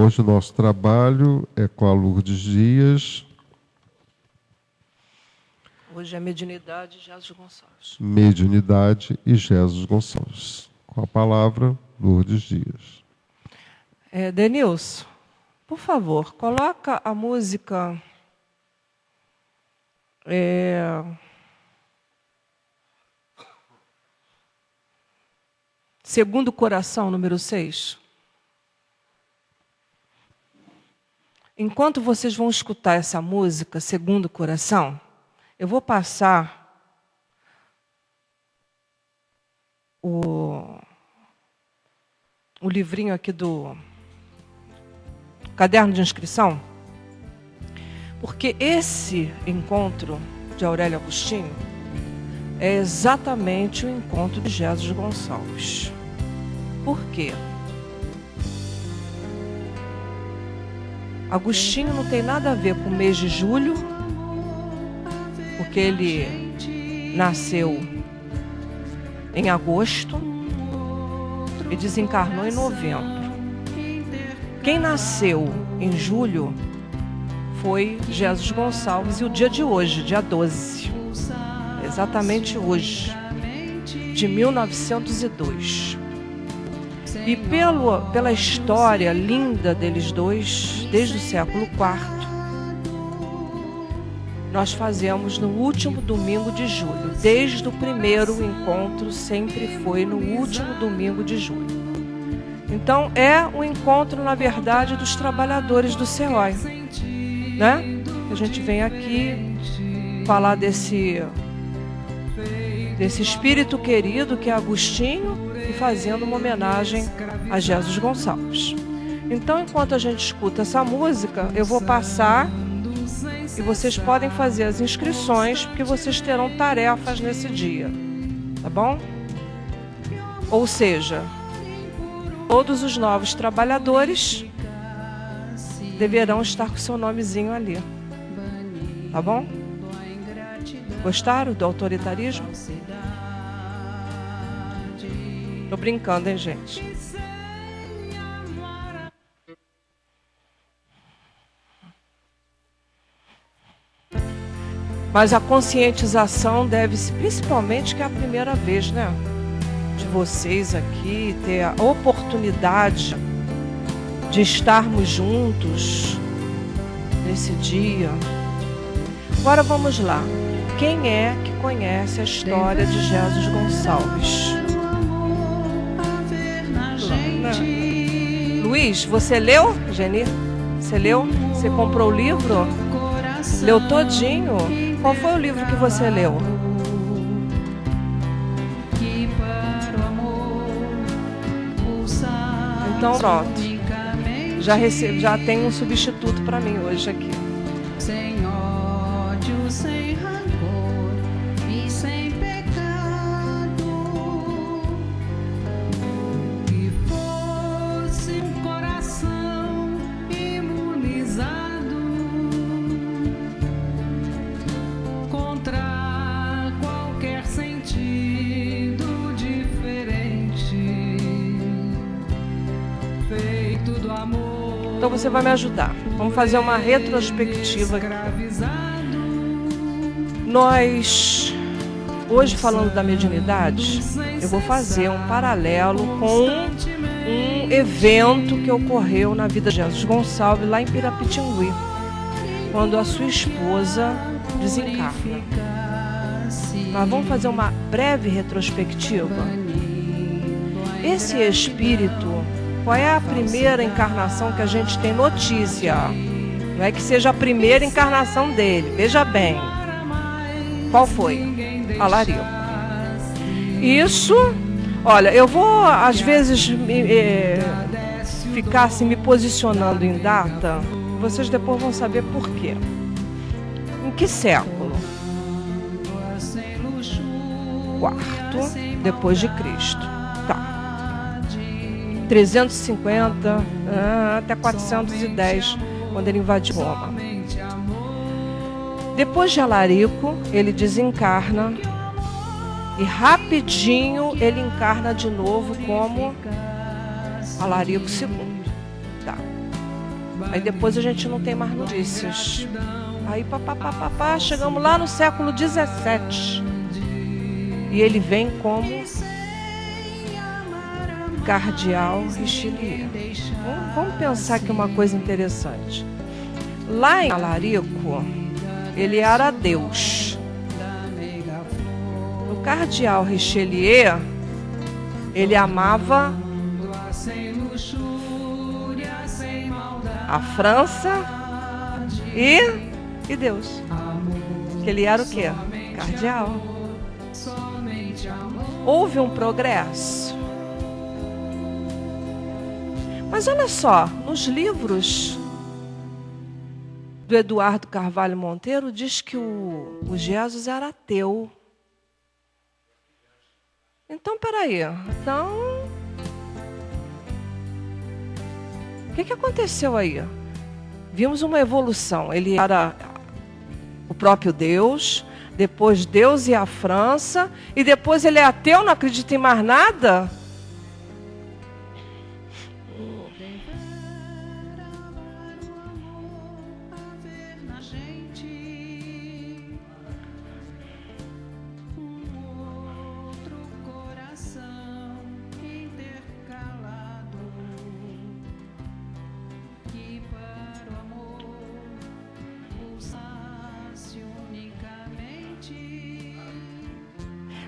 Hoje o nosso trabalho é com a Lourdes Dias. Hoje é Mediunidade e Jesus Gonçalves. Mediunidade e Jesus Gonçalves. Com a palavra, Lourdes Dias. Denilson, por favor, coloca a música... Segundo Coração, número 6. Enquanto vocês vão escutar essa música, Segundo Coração, eu vou passar o livrinho aqui do caderno de inscrição, porque esse encontro de Aurélio Agostinho é exatamente o encontro de Jesus Gonçalves. Por quê? Agostinho não tem nada a ver com o mês de julho, porque ele nasceu em agosto e desencarnou em novembro. Quem nasceu em julho foi Jesus Gonçalves, e o dia de hoje, dia 12, exatamente hoje, de 1902. E pela história linda deles dois, desde o século IV, nós fazemos no último domingo de julho. Desde o primeiro encontro, sempre foi no último domingo de julho. Então, é um encontro, na verdade, dos trabalhadores do CEOI, né? A gente vem aqui falar desse espírito querido que é Agostinho, e fazendo uma homenagem a Jesus Gonçalves. Então, enquanto a gente escuta essa música, eu vou passar e vocês podem fazer as inscrições, porque vocês terão tarefas nesse dia, tá bom? Ou seja, todos os novos trabalhadores deverão estar com seu nomezinho ali, tá bom? Gostaram do autoritarismo? Tô brincando, hein, gente? Mas a conscientização deve-se, principalmente, que é a primeira vez, né? De vocês aqui, ter a oportunidade de estarmos juntos nesse dia. Agora vamos lá. Quem é que conhece a história de Jesus Gonçalves? Luiz, você leu, Geni? Você leu? Você comprou o livro? Leu todinho? Qual foi o livro que você leu? Então, pronto. Já tem um substituto para mim hoje aqui. Sem ódio, sem rancor e sem pecado. Que fosse um coração imunizado contra qualquer sentido diferente, feito do amor. Então você vai me ajudar. Vamos fazer uma retrospectiva aqui. Nós, hoje falando da mediunidade, eu vou fazer um paralelo com um evento que ocorreu na vida de Jesus Gonçalves, lá em Pirapitingui, quando a sua esposa desencarna. Nós vamos fazer uma breve retrospectiva. Esse espírito, qual é a primeira encarnação que a gente tem notícia? Não é que seja a primeira encarnação dele, veja bem. Qual foi? Alarico. Isso, olha, eu vou às vezes ficar assim, me posicionando em data, vocês depois vão saber por quê. Em que século? Quarto depois de Cristo. Tá. 350 até 410, quando ele invadiu Roma. Depois de Alarico, ele desencarna e rapidinho ele encarna de novo como Alarico II. Tá. Aí depois a gente não tem mais notícias. Aí chegamos lá no século 17. E ele vem como cardeal Richelieu. Vamos pensar aqui uma coisa interessante. Lá em Alarico, ele era Deus. O cardeal Richelieu, ele amava a França e Deus. Que ele era o quê? Cardeal. Houve um progresso. Mas olha só, nos livros do Eduardo Carvalho Monteiro diz que o Jesus era ateu. Então, peraí. Então, o que aconteceu aí? Vimos uma evolução. Ele era o próprio Deus, depois Deus e a França, e depois ele é ateu, não acredita em mais nada?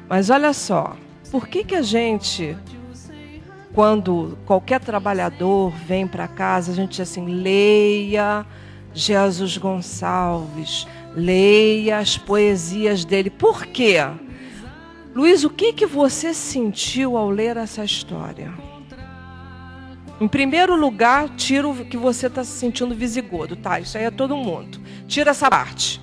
Mas olha só, por que a gente, quando qualquer trabalhador vem para casa, a gente diz assim, leia Jesus Gonçalves, leia as poesias dele. Por quê? Luiz, o que você sentiu ao ler essa história? Em primeiro lugar, tira o que você está se sentindo visigodo, tá? Isso aí é todo mundo. Tira essa parte.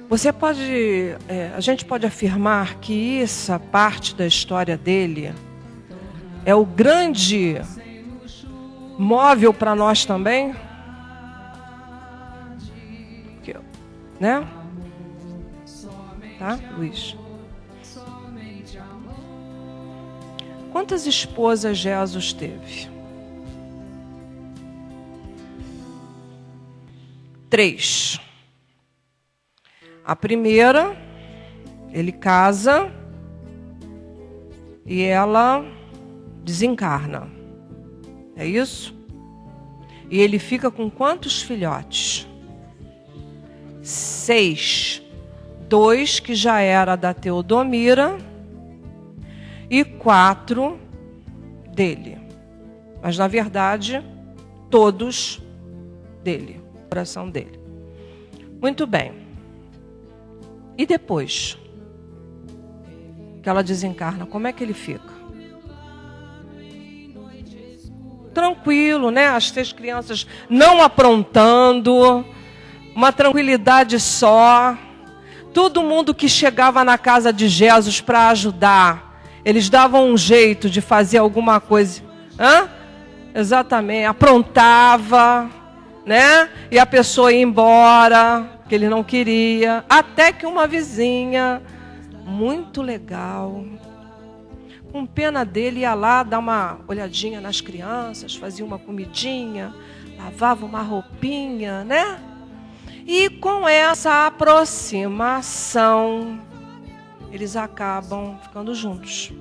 Você pode, a gente pode afirmar que essa parte da história dele é o grande móvel para nós também, né? Tá, Luiz? Quantas esposas Jesus teve? 3. A primeira, ele casa e ela desencarna. É isso? E ele fica com quantos filhotes? 6. 2 que já era da Teodomira e 4 dele. Mas na verdade, todos dele, o coração dele. Muito bem. E depois que ela desencarna, como é que ele fica? Tranquilo, né? As 3 crianças não aprontando, uma tranquilidade só. Todo mundo que chegava na casa de Jesus para ajudar, Eles davam um jeito de fazer alguma coisa. Exatamente, aprontava, né? E a pessoa ia embora, que ele não queria. Até que uma vizinha, muito legal, com pena dele, ia lá dar uma olhadinha nas crianças, fazia uma comidinha, lavava uma roupinha, né? E com essa aproximação, eles acabam ficando juntos.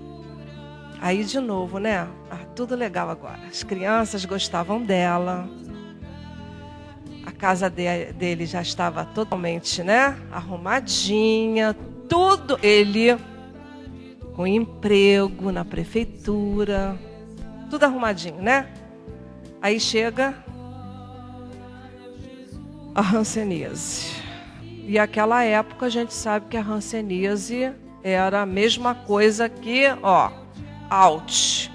Aí de novo, né? Tudo legal agora. As crianças gostavam dela. A casa dele já estava totalmente, né? Arrumadinha. Tudo. Ele com emprego na prefeitura. Tudo arrumadinho, né? Aí chega a hanseníase. E aquela época a gente sabe que a hanseníase era a mesma coisa que, out.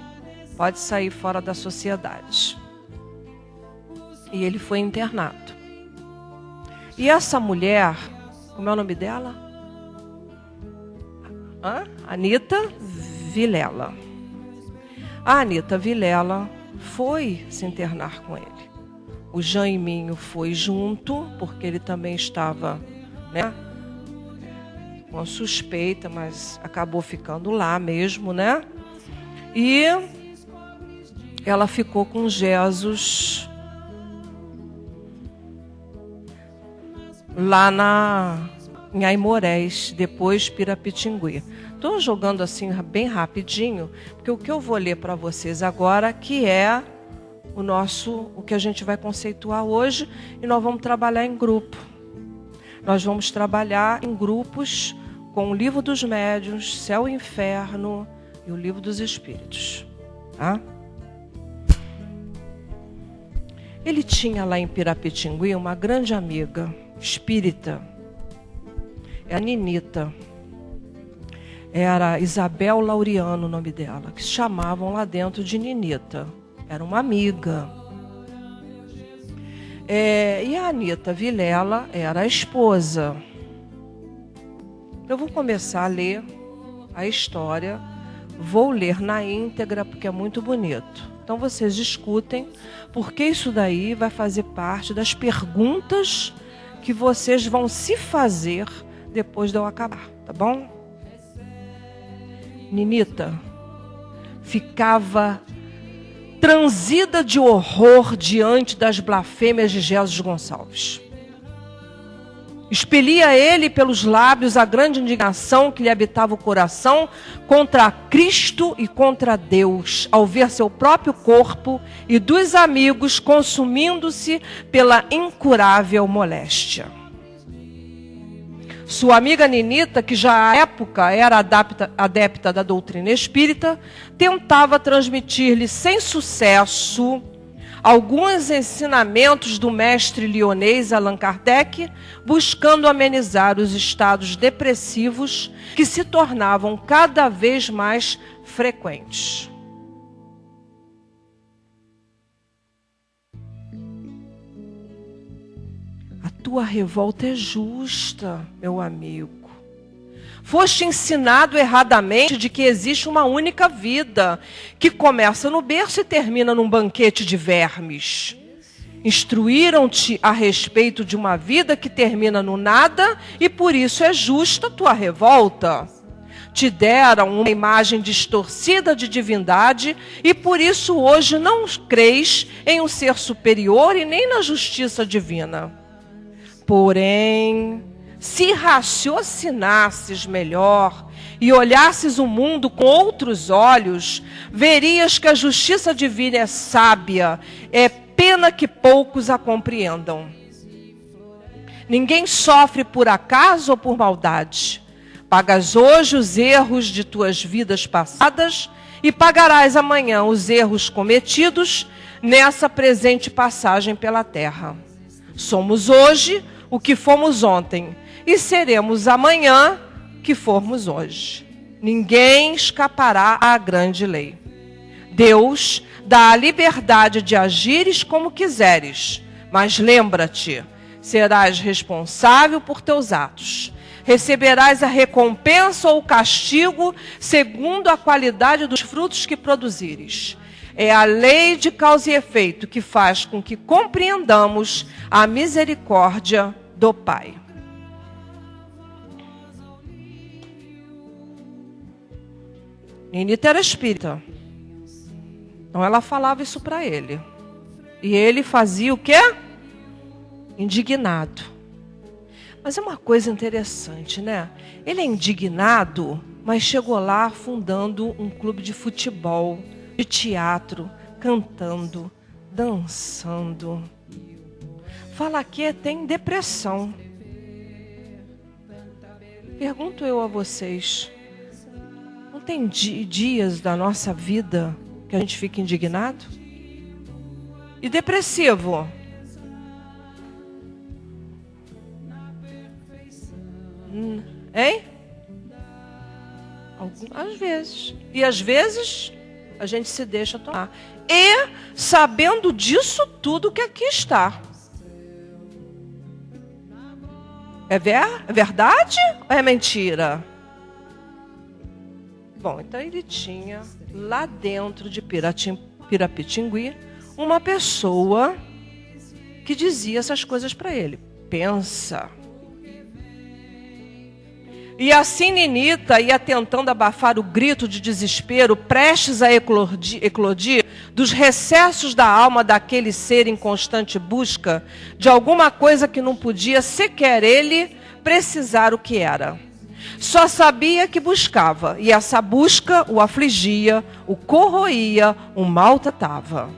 Pode sair fora da sociedade. E ele foi internado. E essa mulher, como é o nome dela? Anita Vilela. A Anita Vilela foi se internar com ele. O Jaiminho foi junto, porque ele também estava, né, com suspeita, mas acabou ficando lá mesmo, né? E ela ficou com Jesus lá em Aimorés, depois Pirapitingui. Estou jogando assim bem rapidinho, porque o que eu vou ler para vocês agora, que é o que a gente vai conceituar hoje, e nós vamos trabalhar em grupo. Nós vamos trabalhar em grupos com o Livro dos Médiuns, Céu e Inferno e o Livro dos Espíritos. Tá? Ele tinha lá em Pirapitingui uma grande amiga espírita, é a Ninita. Era Isabel Laureano o nome dela, que chamavam lá dentro de Ninita. Era uma amiga. E a Anita Vilela era a esposa. Eu vou começar a ler a história. Vou ler na íntegra, porque é muito bonito. Então vocês escutem, porque isso daí vai fazer parte das perguntas que vocês vão se fazer depois de eu acabar, tá bom? Ninita ficava transida de horror diante das blasfêmias de Jesus Gonçalves. Expelia ele pelos lábios a grande indignação que lhe habitava o coração contra Cristo e contra Deus, ao ver seu próprio corpo e dos amigos consumindo-se pela incurável moléstia. Sua amiga Ninita, que já à época era adepta da doutrina espírita, tentava transmitir-lhe sem sucesso alguns ensinamentos do mestre lionês Allan Kardec, buscando amenizar os estados depressivos que se tornavam cada vez mais frequentes. Tua revolta é justa, meu amigo. Foste ensinado erradamente de que existe uma única vida, que começa no berço e termina num banquete de vermes. Instruíram-te a respeito de uma vida que termina no nada e por isso é justa tua revolta. Te deram uma imagem distorcida de divindade e por isso hoje não crês em um ser superior e nem na justiça divina. Porém, se raciocinasses melhor e olhasses o mundo com outros olhos, verias que a justiça divina é sábia, é pena que poucos a compreendam. Ninguém sofre por acaso ou por maldade. Pagas hoje os erros de tuas vidas passadas e pagarás amanhã os erros cometidos nessa presente passagem pela terra. Somos hoje o que fomos ontem, e seremos amanhã que formos hoje. Ninguém escapará à grande lei. Deus dá a liberdade de agires como quiseres, mas lembra-te, serás responsável por teus atos. Receberás a recompensa ou o castigo segundo a qualidade dos frutos que produzires. É a lei de causa e efeito que faz com que compreendamos a misericórdia do Pai. Ninita era espírita. Então ela falava isso para ele. E ele fazia o quê? Indignado. Mas é uma coisa interessante, né? Ele é indignado, mas chegou lá fundando um clube de futebol, de teatro, cantando, dançando. Fala que tem depressão. Pergunto eu a vocês, não tem dias da nossa vida que a gente fica indignado? E depressivo? Hein? Às vezes. E às vezes a gente se deixa tomar. E sabendo disso tudo que aqui está. É verdade ou é mentira? Bom, então ele tinha lá dentro de Pirapitingui uma pessoa que dizia essas coisas para ele. Pensa. E assim Ninita ia tentando abafar o grito de desespero, prestes a eclodir dos recessos da alma daquele ser em constante busca de alguma coisa que não podia sequer ele precisar o que era. Só sabia que buscava, e essa busca o afligia, o corroía, o maltratava.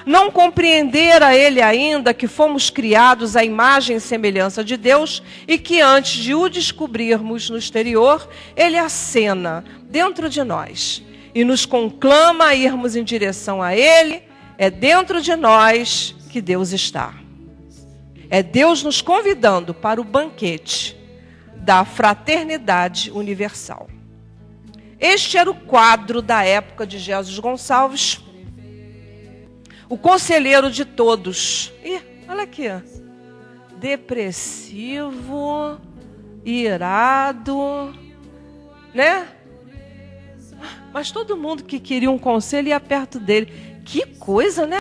Não compreendera ele ainda que fomos criados à imagem e semelhança de Deus e que antes de o descobrirmos no exterior, ele acena dentro de nós e nos conclama a irmos em direção a ele. É dentro de nós que Deus está. É Deus nos convidando para o banquete da fraternidade universal. Este era o quadro da época de Jesus Gonçalves, o conselheiro de todos. Ih, olha aqui. Depressivo, irado, né? Mas todo mundo que queria um conselho ia perto dele. Que coisa, né?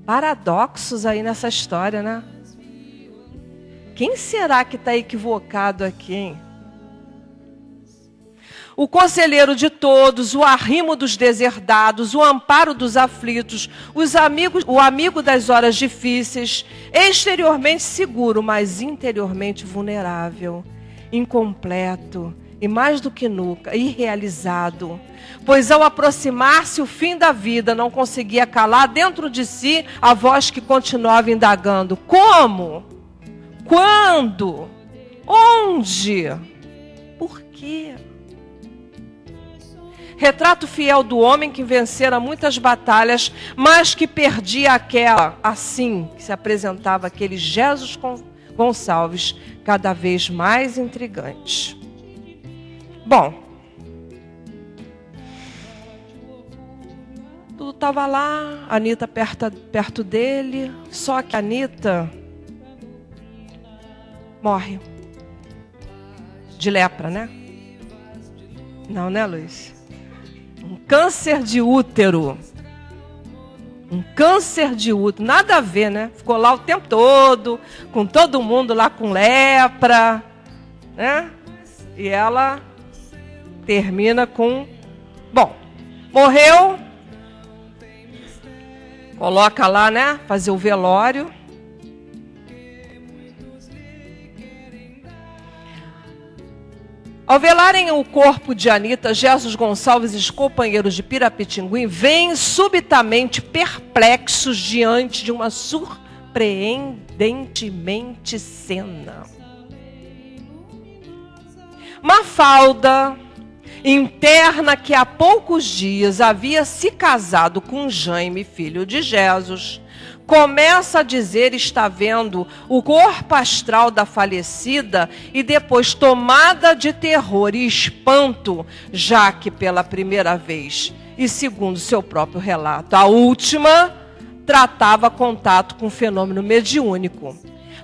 Paradoxos aí nessa história, né? Quem será que está equivocado aqui, hein? O conselheiro de todos, o arrimo dos deserdados, o amparo dos aflitos, o amigo das horas difíceis, exteriormente seguro, mas interiormente vulnerável, incompleto e mais do que nunca, irrealizado. Pois ao aproximar-se o fim da vida, não conseguia calar dentro de si a voz que continuava indagando. Como? Quando? Onde? Por quê? Retrato fiel do homem que vencera muitas batalhas, mas que perdia aquela, assim que se apresentava aquele Jesus Gonçalves, cada vez mais intrigante. Bom, tudo estava lá, a Anita perto dele, só que a Anita morre de lepra, né? Não, né, Luiz? Um câncer de útero. Um câncer de útero. Nada a ver, né? Ficou lá o tempo todo, com todo mundo lá com lepra, né? E ela termina com... Bom, morreu. Coloca lá, né? Fazer o velório. Ao velarem o corpo de Anita, Jesus Gonçalves e os companheiros de Pirapitingui vêm subitamente perplexos diante de uma surpreendentemente cena. Mafalda, interna que há poucos dias havia se casado com Jaime, filho de Jesus, começa a dizer estar vendo o corpo astral da falecida e depois tomada de terror e espanto, já que pela primeira vez, e segundo seu próprio relato, a última tratava contato com o fenômeno mediúnico.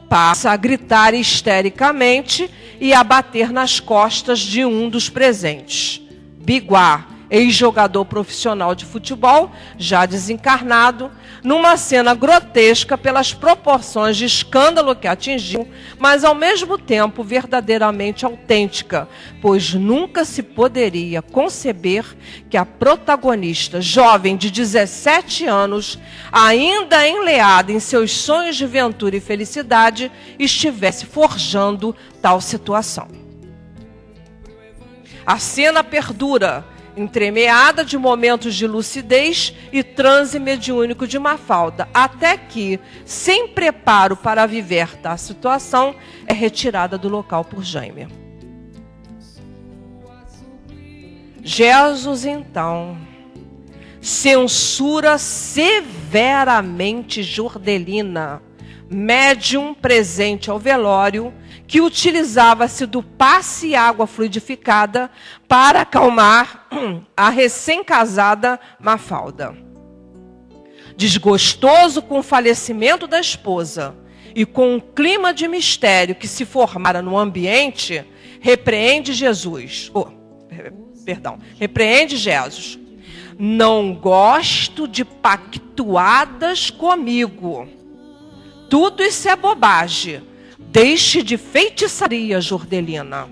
passa a gritar histericamente e a bater nas costas de um dos presentes. Biguá, ex-jogador profissional de futebol, já desencarnado, numa cena grotesca pelas proporções de escândalo que atingiu, mas ao mesmo tempo verdadeiramente autêntica, pois nunca se poderia conceber que a protagonista, jovem de 17 anos, ainda enleada em seus sonhos de ventura e felicidade, estivesse forjando tal situação. A cena perdura, entremeada de momentos de lucidez e transe mediúnico de Mafalda, até que, sem preparo para viver a situação, é retirada do local por Jaime. Jesus, então, censura severamente Jordelina, médium presente ao velório, que utilizava-se do passe e água fluidificada para acalmar a recém-casada Mafalda. Desgostoso com o falecimento da esposa e com o clima de mistério que se formara no ambiente, repreende Jesus. Não gosto de pactuadas comigo. Tudo isso é bobagem. Deixe de feitiçaria, Jordelina.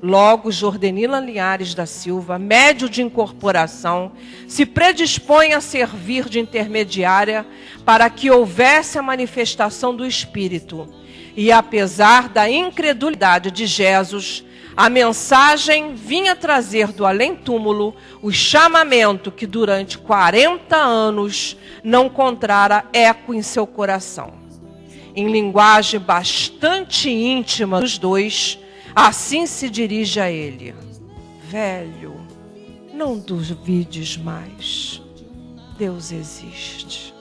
Logo, Jordelina Linhares da Silva, médio de incorporação, se predispõe a servir de intermediária para que houvesse a manifestação do Espírito. E apesar da incredulidade de Jesus, a mensagem vinha trazer do além-túmulo o chamamento que durante 40 anos não encontrara eco em seu coração. Em linguagem bastante íntima dos dois, assim se dirige a ele: velho, não duvides mais, Deus existe.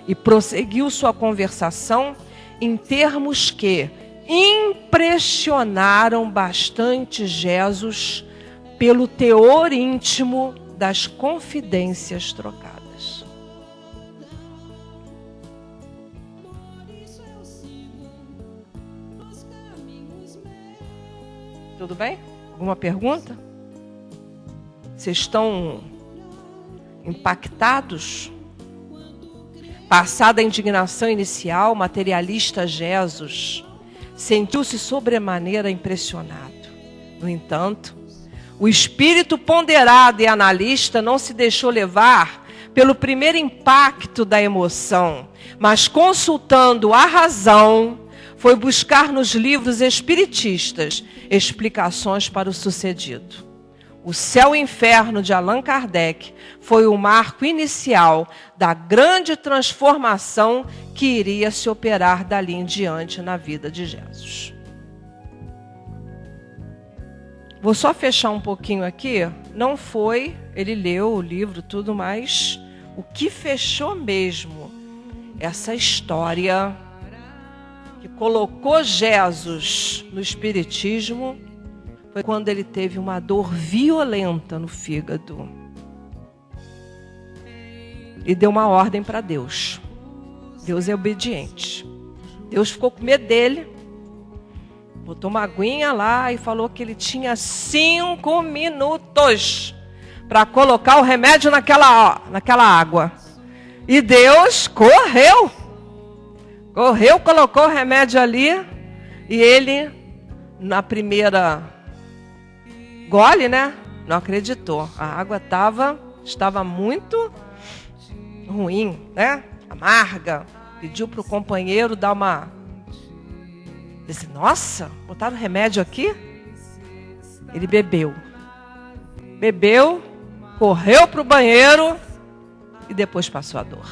E prosseguiu sua conversação em termos que impressionaram bastante Jesus pelo teor íntimo das confidências trocadas. Tudo bem? Alguma pergunta? Vocês estão impactados? Passada a indignação inicial, materialista Jesus sentiu-se sobremaneira impressionado. No entanto, o espírito ponderado e analista não se deixou levar pelo primeiro impacto da emoção, mas consultando a razão, foi buscar nos livros espiritistas explicações para o sucedido. O Céu e Inferno de Allan Kardec foi o marco inicial da grande transformação que iria se operar dali em diante na vida de Jesus. Vou só fechar um pouquinho aqui. Não foi, ele leu o livro, tudo, mas o que fechou mesmo essa história que colocou Jesus no espiritismo foi quando ele teve uma dor violenta no fígado e deu uma ordem para Deus. Deus é obediente. Deus ficou com medo dele, botou uma aguinha lá e falou que ele tinha 5 minutos para colocar o remédio naquela água. E Deus correu, colocou o remédio ali, e ele, na primeira gole, né, não acreditou. A água estava muito ruim, né, amarga. Pediu para o companheiro dar uma... Disse, nossa, botaram remédio aqui? Ele bebeu, correu para o banheiro e depois passou a dor.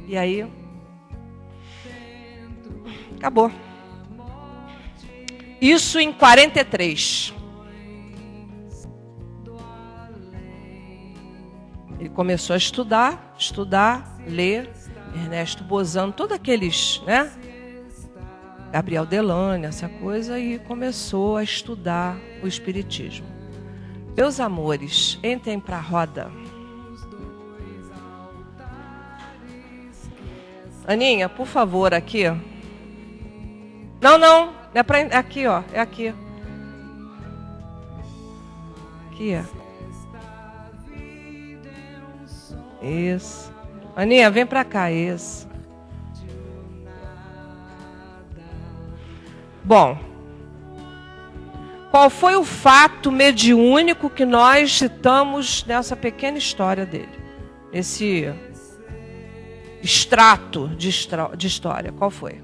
E aí... acabou. Isso em 43. Ele começou a estudar, ler, Ernesto Bozano, todos aqueles, né? Gabriel Delane, essa coisa, e começou a estudar o Espiritismo. Meus amores, entrem para a roda. Aninha, por favor, aqui. Não, não é pra... Aqui, ó. É aqui. Aqui, ó. Isso. Aninha, vem pra cá, isso. Bom, qual foi o fato mediúnico que nós citamos nessa pequena história dele? Esse extrato de história, qual foi?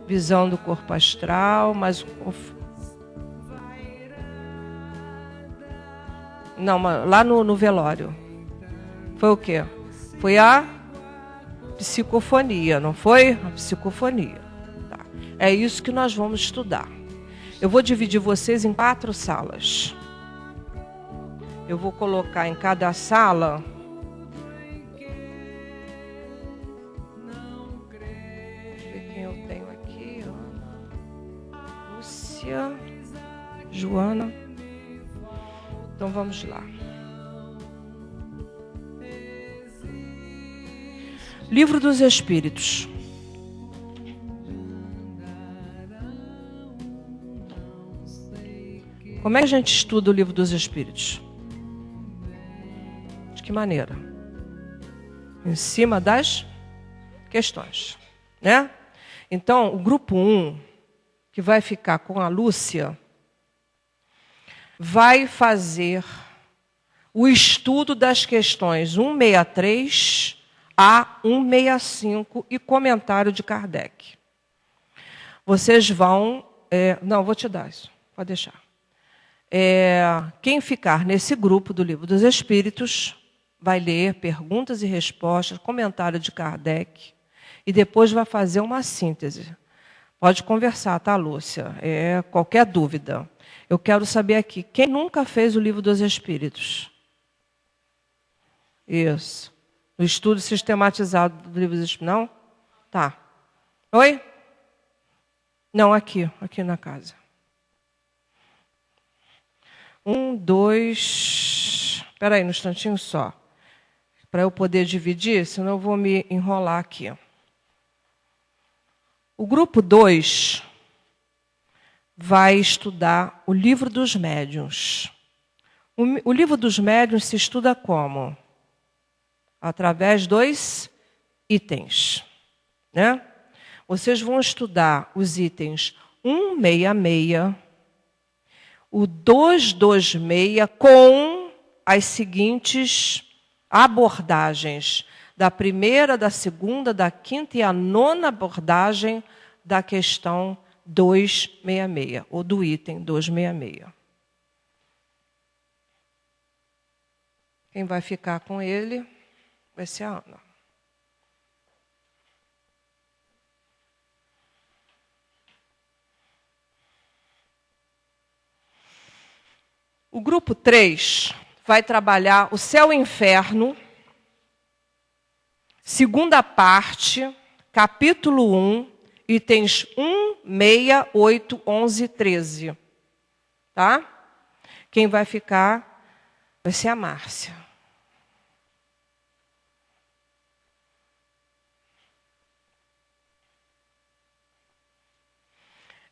Visão do corpo astral, mas... Não, lá no velório. Foi o quê? Foi a psicofonia, não foi? A psicofonia. Tá. É isso que nós vamos estudar. Eu vou dividir vocês em 4 salas. Eu vou colocar em cada sala... Deixa eu ver quem eu tenho aqui. Lúcia, Joana... Então vamos lá. Livro dos Espíritos. Como é que a gente estuda o Livro dos Espíritos? De que maneira? Em cima das questões, né? Então, o grupo 1, que vai ficar com a Lúcia, vai fazer o estudo das questões 163 a 165 e comentário de Kardec. Vocês vão... não, vou te dar isso, pode deixar. Quem ficar nesse grupo do Livro dos Espíritos vai ler perguntas e respostas, comentário de Kardec, e depois vai fazer uma síntese. Pode conversar, tá, Lúcia? Qualquer dúvida. Eu quero saber aqui, quem nunca fez o Livro dos Espíritos? Isso. O estudo sistematizado do Livro dos Espíritos. Não? Tá. Oi? Não, aqui na casa. 1, 2... Espera aí, um instantinho só. Para eu poder dividir, senão eu vou me enrolar aqui. O grupo 2... vai estudar o Livro dos Médiuns. O Livro dos Médiuns se estuda como? Através dos itens, né? Vocês vão estudar os itens 166, o 226, com as seguintes abordagens. Da primeira, da segunda, da quinta e a 9ª abordagem da questão 266, ou do item 266. Quem vai ficar com ele vai ser a Ana. O grupo 3 vai trabalhar o céu e o inferno, segunda parte, capítulo 1, itens 1, 6, 8, 11 e 13. Tá? Quem vai ficar vai ser a Márcia.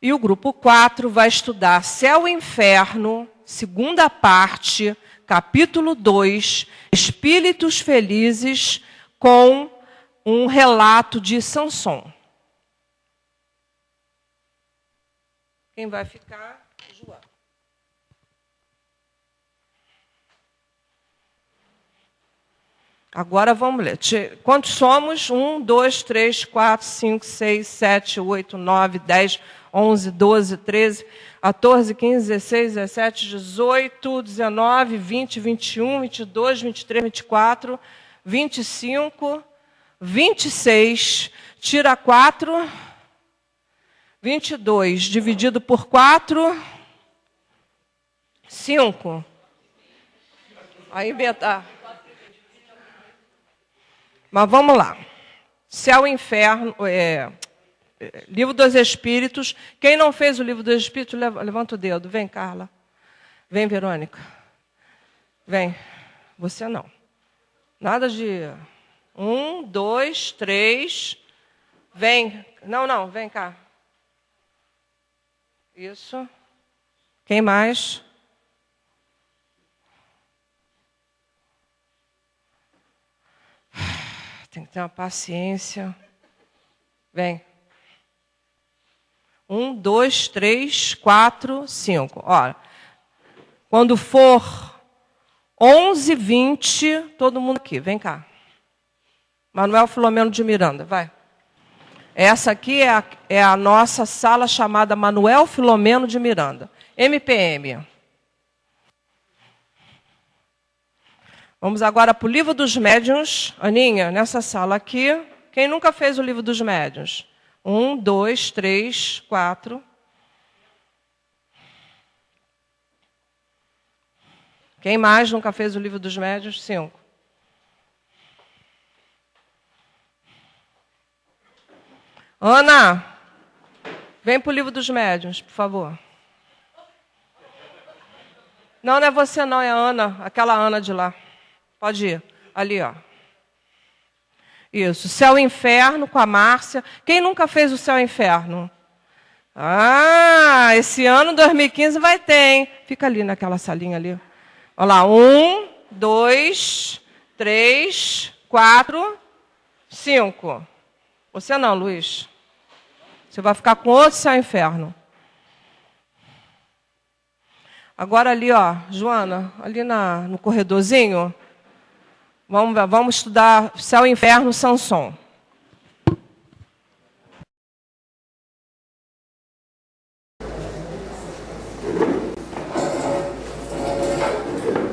E o grupo 4 vai estudar Céu e Inferno, segunda parte, capítulo 2, Espíritos Felizes, com um relato de Sansão. Quem vai ficar? Joana. Agora vamos ler. Quantos somos? 1, 2, 3, 4, 5, 6, 7, 8, 9, 10, 11, 12, 13, 14, 15, 16, 17, 18, 19, 20, 21, 22, 23, 24, 25, 26. Tira 4. 22 dividido por 4, 5. Aí inventar. Mas vamos lá. Céu e Inferno, Livro dos Espíritos. Quem não fez o Livro dos Espíritos, levanta o dedo. Vem, Carla. Vem, Verônica. Vem. Você não. Nada de 1, 2, 3. Vem. Não, vem cá. Isso. Quem mais? Tem que ter uma paciência. Vem. 1, 2, 3, 4, 5. Olha, quando for 11, 20, todo mundo aqui, vem cá. Manuel Filomeno de Miranda, vai. Essa aqui é a nossa sala chamada Manuel Filomeno de Miranda, MPM. Vamos agora para o Livro dos Médiuns. Aninha, nessa sala aqui, quem nunca fez o Livro dos Médiuns? 1, 2, 3, 4. Quem mais nunca fez o Livro dos Médiuns? 5. Ana, vem para o Livro dos Médiuns, por favor. Não é você não, é a Ana, aquela Ana de lá. Pode ir, ali, ó. Isso, Céu e Inferno com a Márcia. Quem nunca fez o Céu e Inferno? Ah, esse ano, 2015, vai ter, hein? Fica ali naquela salinha ali. Olha lá, 1, 2, 3, 4, 5. Você não, Luiz. Você vai ficar com outro Céu e Inferno. Agora ali, ó, Joana, ali no corredorzinho, vamos estudar Céu e Inferno, Samson.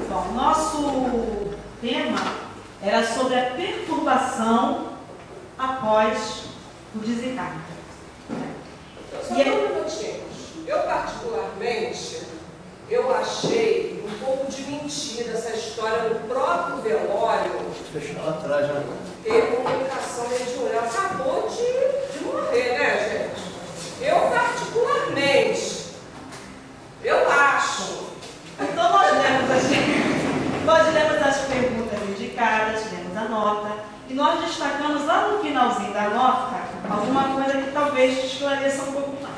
Bom, nosso tema era sobre a perturbação após o desencarne. Só 2 minutinhos. Eu, particularmente, eu achei um pouco de mentira essa história do próprio velório. Fechou atrás, já. Ter comunicação mediúnica. Acabou de morrer, né, gente? Eu, particularmente, eu acho. Então nós lemos as perguntas indicadas, lemos a nota, e nós destacamos lá no finalzinho da nota alguma coisa que talvez esclareça um pouco mais.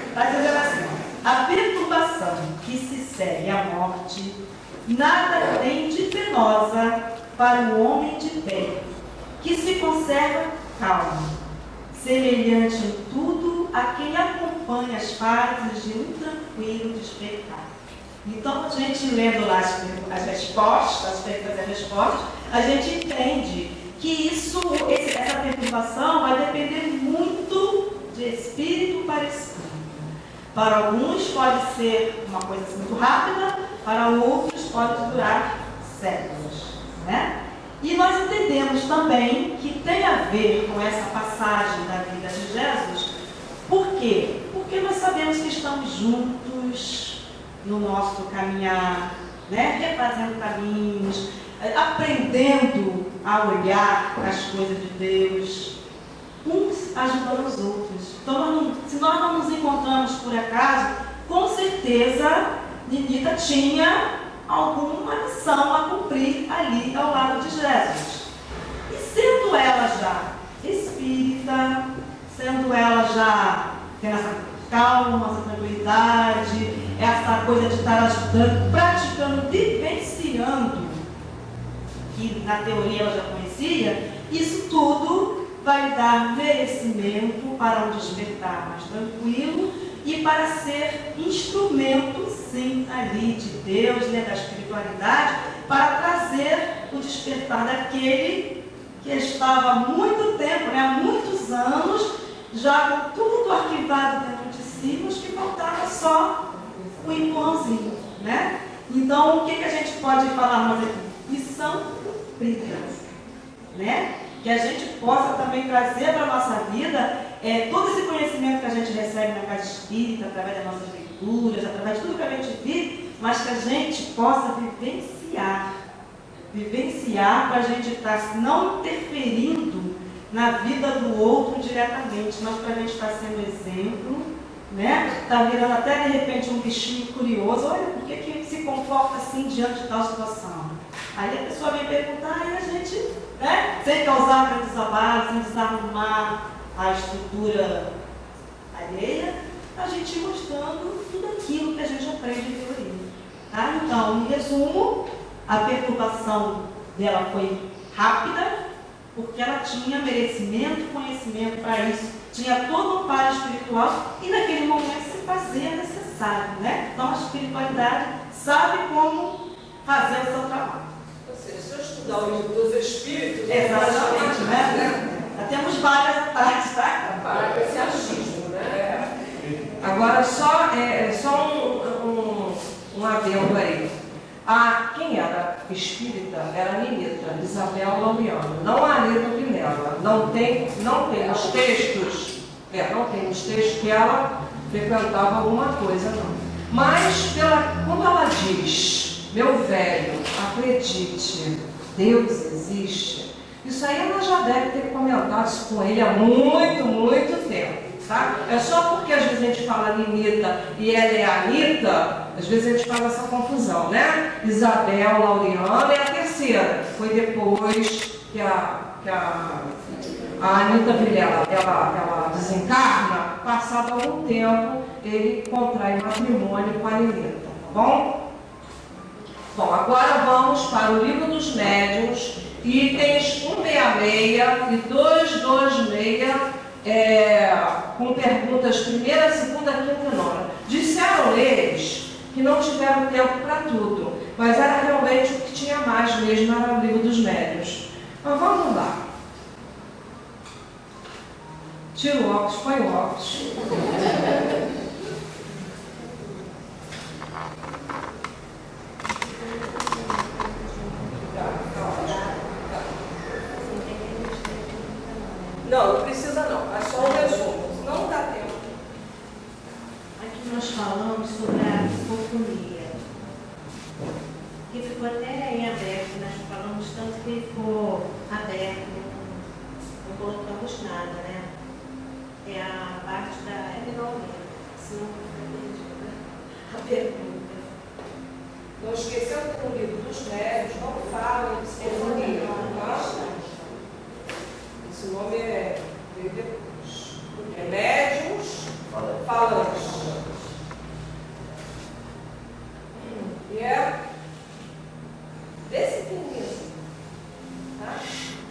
Está dizendo assim, a perturbação que se segue à morte nada tem de penosa para o homem de bem, que se conserva calmo, semelhante em tudo a quem acompanha as fases de um tranquilo despertar. Então, a gente lendo lá as respostas, as perguntas e respostas, a gente entende que essa perturbação vai depender muito de espírito para espírito. Para alguns pode ser uma coisa assim, muito rápida, para outros pode durar séculos, né? E nós entendemos também que tem a ver com essa passagem da vida de Jesus. Por quê? Porque nós sabemos que estamos juntos no nosso caminhar, né? Refazendo caminhos, aprendendo a olhar as coisas de Deus, uns ajudando os outros. Então, se nós não nos encontramos por acaso, com certeza Nenita tinha alguma missão a cumprir ali ao lado de Jesus. E sendo ela já espírita, sendo ela já tendo essa calma, essa tranquilidade, essa coisa de estar ajudando, praticando, vivenciando, que na teoria ela já conhecia, isso tudo vai dar merecimento para um despertar mais tranquilo e para ser instrumento, sim, ali de Deus, né, da espiritualidade, para trazer o despertar daquele que estava há muito tempo, né, há muitos anos, já com tudo arquivado dentro de si, mas que faltava só o empurrãozinho, né? Então, o que a gente pode falar mais aqui? Missão cumprida, né? Que a gente possa também trazer para a nossa vida todo esse conhecimento que a gente recebe na casa espírita, através das nossas leituras, através de tudo que a gente vive, mas que a gente possa vivenciar para a gente estar não interferindo na vida do outro diretamente, mas para a gente estar sendo exemplo, né? Está virando até de repente um bichinho curioso, olha, por que se comporta assim diante de tal situação? Aí a pessoa vem perguntar e a gente, né, sem causar grandes abalos, sem desarrumar a estrutura alheia, a gente mostrando tudo aquilo que a gente aprende em teoria. Tá? Então, em resumo, a perturbação dela foi rápida, porque ela tinha merecimento, conhecimento para isso, tinha todo um amparo espiritual e naquele momento se fazia necessário, né? Então a espiritualidade sabe como fazer o seu trabalho. Ou seja, se eu estudar o livro dos Espíritos... Exatamente, né? Já temos várias atrás, tá? Para esse achismo, né? Agora, só um adendo aí. Quem era espírita era a Ninita, Isabel Laureano, não a Anita Pinella. Não tem nos textos, não tem nos textos que ela frequentava alguma coisa, não. Mas, quando ela diz, meu velho, acredite, Deus existe, isso aí ela já deve ter comentado isso com ele há muito, muito tempo. Tá? É só porque às vezes a gente fala Ninita e ela é a Anita, às vezes a gente faz essa confusão, né? Isabel Laureano é a terceira. Foi depois que a Anita Vilela ela desencarna, passado algum tempo, ele contrai matrimônio com a Ninita, tá bom? Bom, agora vamos para o Livro dos Médiuns, itens 166 e 226. Com perguntas primeira, segunda, quinta e nona. Disseram eles que não tiveram tempo para tudo, mas era realmente o que tinha mais mesmo, era o Livro dos Médiuns. Mas vamos lá. Tira o óculos, põe o óculos. Não, não precisa não, é só um resumo, senão não dá tempo. Aqui nós falamos sobre a psicofonia, que ficou até em aberto, nós falamos tanto que ficou aberto, não colocamos nada, né? É a parte da finalmente, se não for a pergunta. Não esqueceu que no Livro dos Médiuns não fala de psicofonia, tá? Esse nome veio depois. É médiuns falantes. E é desse pequenininho. Tá?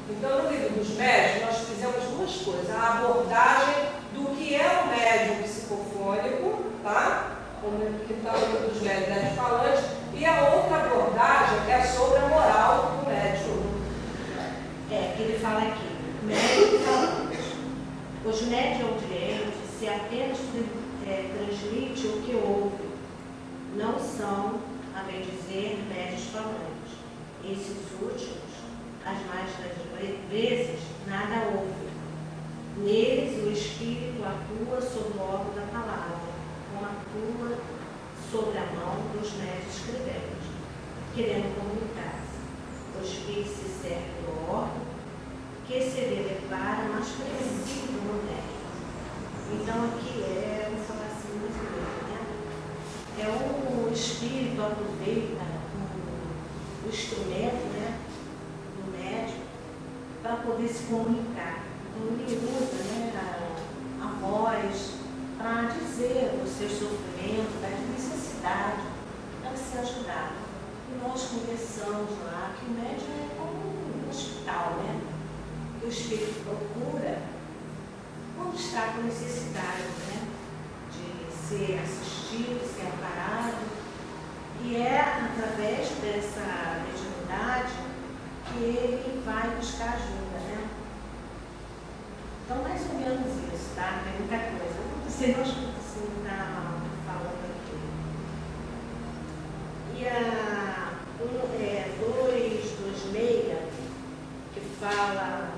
Então, no Livro dos Médiuns, nós fizemos duas coisas. A abordagem do que é o médium psicofônico, tá? Como que está no Livro dos Médiuns falantes. E a outra abordagem é sobre a moral do médium. Que ele fala aqui. Médium falante. Os médiuns se apenas transmite o que ouve. Não são, a bem dizer, médios falantes. Esses últimos, as mais das vezes, nada ouvem. Neles, o Espírito atua sobre o órgão da palavra, como atua sobre a mão dos médios escreventes, querendo comunicar-se. O Espírito se serve do órgão que se elevara mais preciso no médico. Então aqui vamos falar assim mais ou menos, né? O espírito aproveita o instrumento, né, do médico para poder se comunicar. Então ele usa, né, a voz para dizer o seu sofrimento, da necessidade, para ser ajudado. E nós conversamos lá que o médico é como um hospital, né? Que o espírito procura quando está com necessidade, né, de ser assistido, ser amparado. E é através dessa mediunidade que ele vai buscar ajuda, né? Então, mais ou menos isso, tá? Tem muita coisa. Não sei, nós está falando aqui. E a 226, que fala...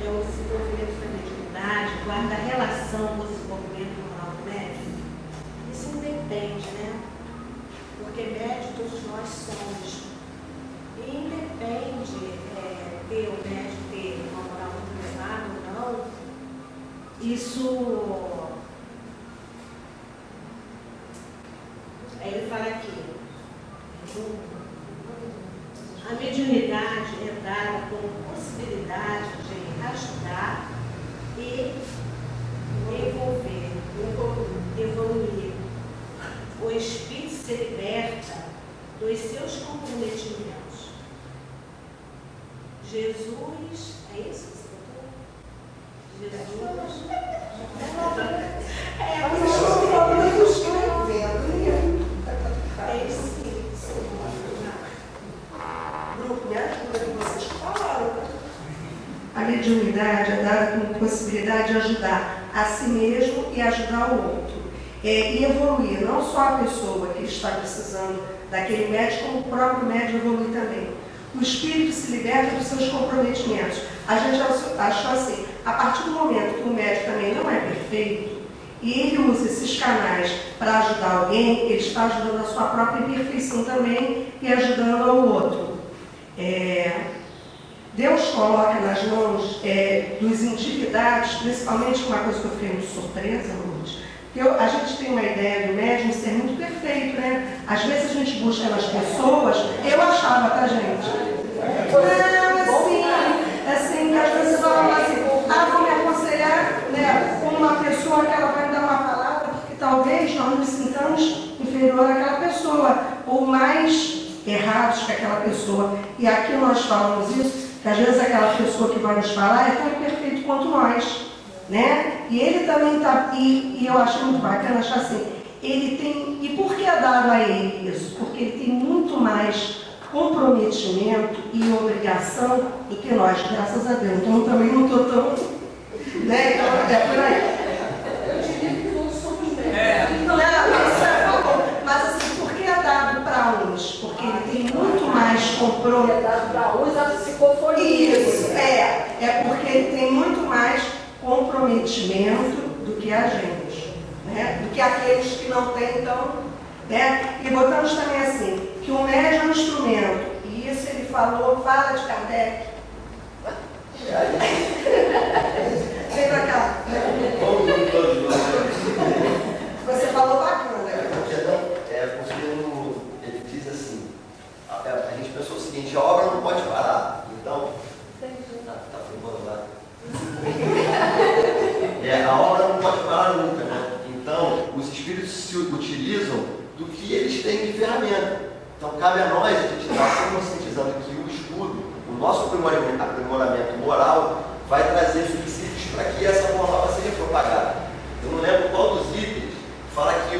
o desenvolvimento da mediunidade, guarda a relação com o desenvolvimento moral do médium, isso independe, né? Porque médium todos nós somos. E independe ter o médium ter uma moral muito elevada ou não, isso. Aí ele fala aqui, a mediunidade é dada com possibilidade de ajudar e evoluir. O espírito se liberta dos seus comprometimentos. Jesus, é isso que você falou? Jesus. A mediunidade é dada com possibilidade de ajudar a si mesmo e ajudar o outro. E evoluir, não só a pessoa que está precisando daquele médico, como o próprio médico evolui também. O espírito se liberta dos seus comprometimentos. A gente achou assim, a partir do momento que o médico também não é perfeito, e ele usa esses canais para ajudar alguém, ele está ajudando a sua própria imperfeição também e ajudando ao outro. Deus coloca nas mãos dos endividados, principalmente uma coisa que eu fiquei muito surpresa, Lourdes, porque a gente tem uma ideia do médium ser muito perfeito, né? Às vezes a gente busca nas pessoas, eu achava, tá, gente? Não, assim, às vezes eu falo assim, vou me aconselhar, né, com uma pessoa que ela vai me dar uma palavra, porque talvez nós nos sintamos inferior àquela pessoa, ou mais errados que aquela pessoa. E aqui nós falamos isso, que às vezes aquela pessoa que vai nos falar é tão perfeito quanto nós, né? E ele também está, e eu acho muito bacana achar assim, ele tem, e por que é dado a ele isso? Porque ele tem muito mais comprometimento e obrigação do que nós, graças a Deus. Então eu também não estou tão, né? Então é por aí. Eu diria que todos somos médicos. Não, isso é bom. Mas assim, por que é dado para uns? Porque ele tem muito mais comprometimento. É dado para uns a psicofonia. Isso, é porque ele tem muito mais comprometimento do que a gente, né? Do que aqueles que não têm, então, né? E botamos também assim, que o médium é um instrumento, e isso ele falou, fala de Kardec. Vem pra cá. Você falou bacana, né? Porque ele diz assim, a gente pensou o seguinte, a obra não pode parar, então, tá filmando lá. A obra não pode parar nunca, né? Então, os espíritos se utilizam do que eles têm de ferramenta. Então, cabe a nós, a gente está se conscientizando que o estudo, o nosso aprimoramento moral, vai trazer subsídios para que essa moral seja propagada. Eu não lembro qual dos itens fala que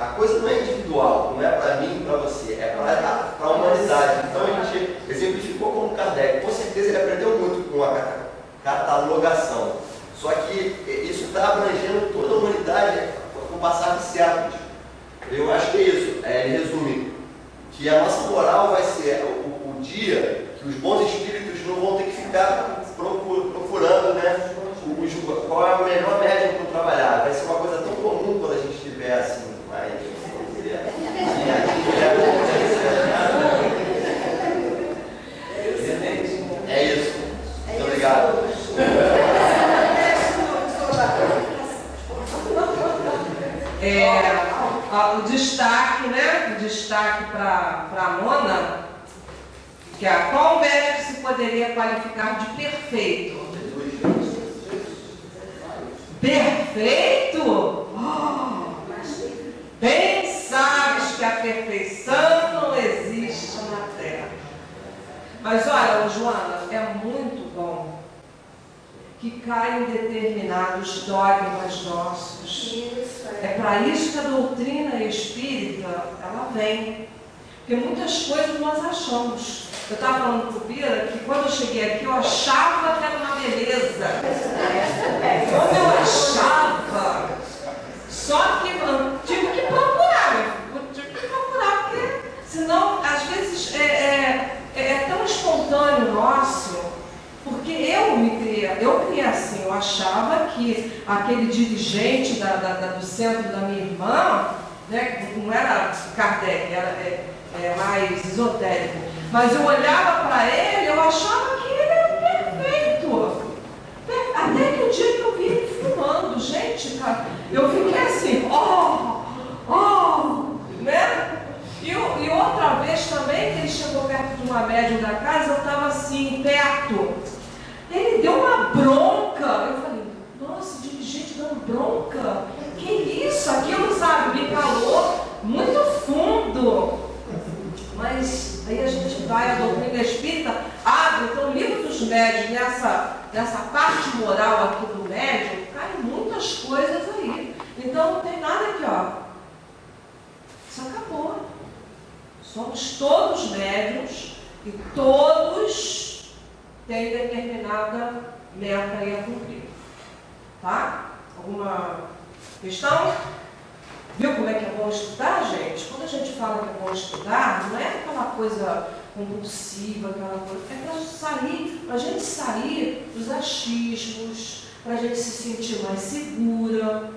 a coisa não é individual, não é para mim e para você, é para a humanidade. Então, a gente exemplificou como Kardec. Com certeza ele aprendeu muito com a catalogação. Só que isso está abrangendo toda a humanidade com o passar de séculos. Eu acho que é isso. Ele resume que a nossa moral vai ser o dia que os bons espíritos não vão ter que ficar procurando, né, qual é o melhor médium para trabalhar. Vai ser uma coisa tão comum quando a gente estiver assim, mas... É isso. Muito obrigado. O destaque, né? O destaque para a nona, que é qual médico se poderia qualificar de perfeito? Perfeito? Oh, bem sabes que a perfeição não existe na Terra. Mas olha, Joana, é muito bom que caiam determinados dogmas nossos. É para isso que a doutrina espírita, ela vem. Porque muitas coisas nós achamos. Eu estava falando para o Bira que quando eu cheguei aqui, eu achava que era uma beleza. Como eu achava. Só que eu tive que procurar. Porque senão, às vezes, é tão espontâneo nosso. Porque eu eu criei assim, eu achava que aquele dirigente do centro da minha irmã, né, não era Kardec, era mais esotérico, mas eu olhava para ele, eu achava que ele era perfeito. Até que o dia que eu vi ele fumando, gente, cara, eu fiquei assim, né? E outra vez também, que ele chegou perto de uma médium da casa, eu estava assim, perto. Ele deu uma bronca. Eu falei, nossa, dirigente dando bronca? Que isso? Aquilo, sabe, me calou muito fundo. Mas aí a gente vai, a doutrina espírita abre, então o livro dos médiuns, nessa parte moral aqui do médium, caem muitas coisas aí. Então não tem nada aqui, ó. Isso acabou. Somos todos médiuns e todos têm determinada meta aí a cumprir. Tá? Alguma questão? Viu como é que é bom estudar, gente? Quando a gente fala que é bom estudar, não é aquela coisa compulsiva, aquela coisa. É para a gente sair dos achismos, para a gente se sentir mais segura.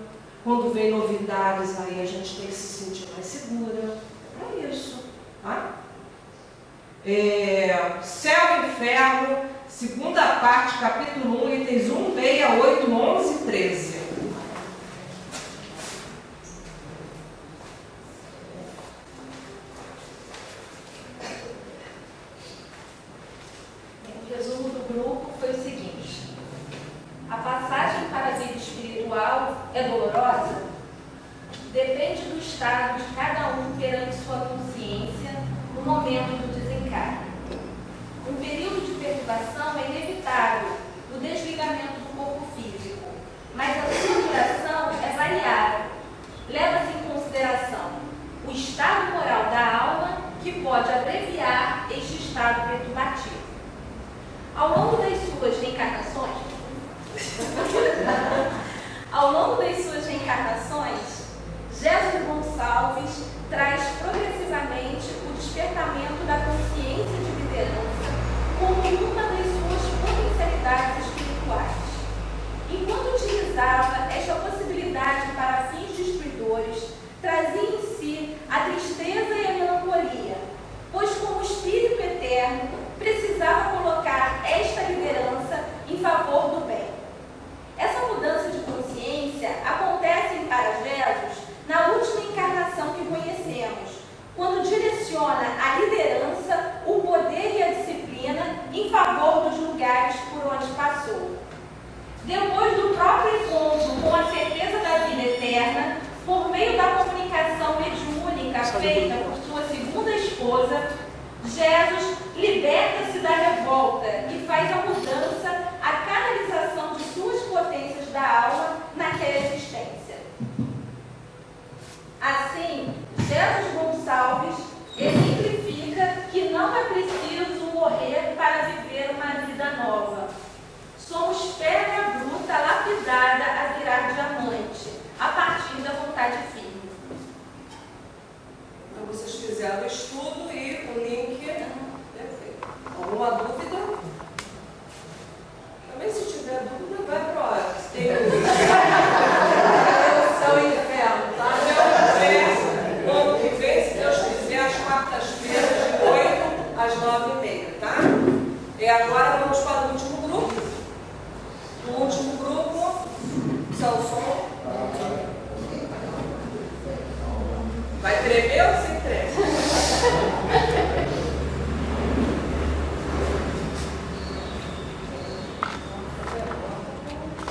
Quando vem novidades aí, a gente tem que se sentir mais segura. É isso. Tá? Céu e Inferno, segunda parte, capítulo 1, itens 1, 6, 8, 11 e 13. O resumo do grupo foi o seguinte: a passagem para a vida espiritual é dolorosa? Depende do estado de cada um perante sua consciência no momento do desencarne. Um período de perturbação é inevitável, o desligamento do corpo físico, mas a sua duração é variável. Leva-se em consideração o estado moral da alma, que pode abreviar este estado perturbativo. Ao longo das suas reencarnações, Jesus Gonçalves traz progressivamente o despertamento da consciência de liderança como uma das suas potencialidades espirituais. Enquanto utilizava esta possibilidade para fins destruidores, trazia em si a tristeza e a melancolia, pois como espírito eterno precisava colocar esta liderança em favor do bem. Essa mudança de consciência acontece em Paracelsus na última encarnação que conhecemos, quando direciona a liderança, o poder e a disciplina em favor dos lugares por onde passou. Depois do próprio encontro com a certeza da vida eterna, por meio da comunicação mediúnica feita por sua segunda esposa, Jesus liberta-se da revolta e faz a mudança, a canalização de suas potências da alma naquela existência. Assim, Jesus Gonçalves exemplifica que não é preciso morrer para viver uma vida nova. Somos pedra bruta lapidada a virar diamante, a partir da vontade firme. Então vocês fizeram o estudo e o link. Alguma dúvida? Também se tiver dúvida, vai para o ar. Tem Céu e Inferno, tá? Ano que vem, se Deus quiser, às quartas-feiras, de 8 às 9h30, tá? E agora vamos para o último grupo. O último grupo, Samson. Vai tremer ou sem tremer?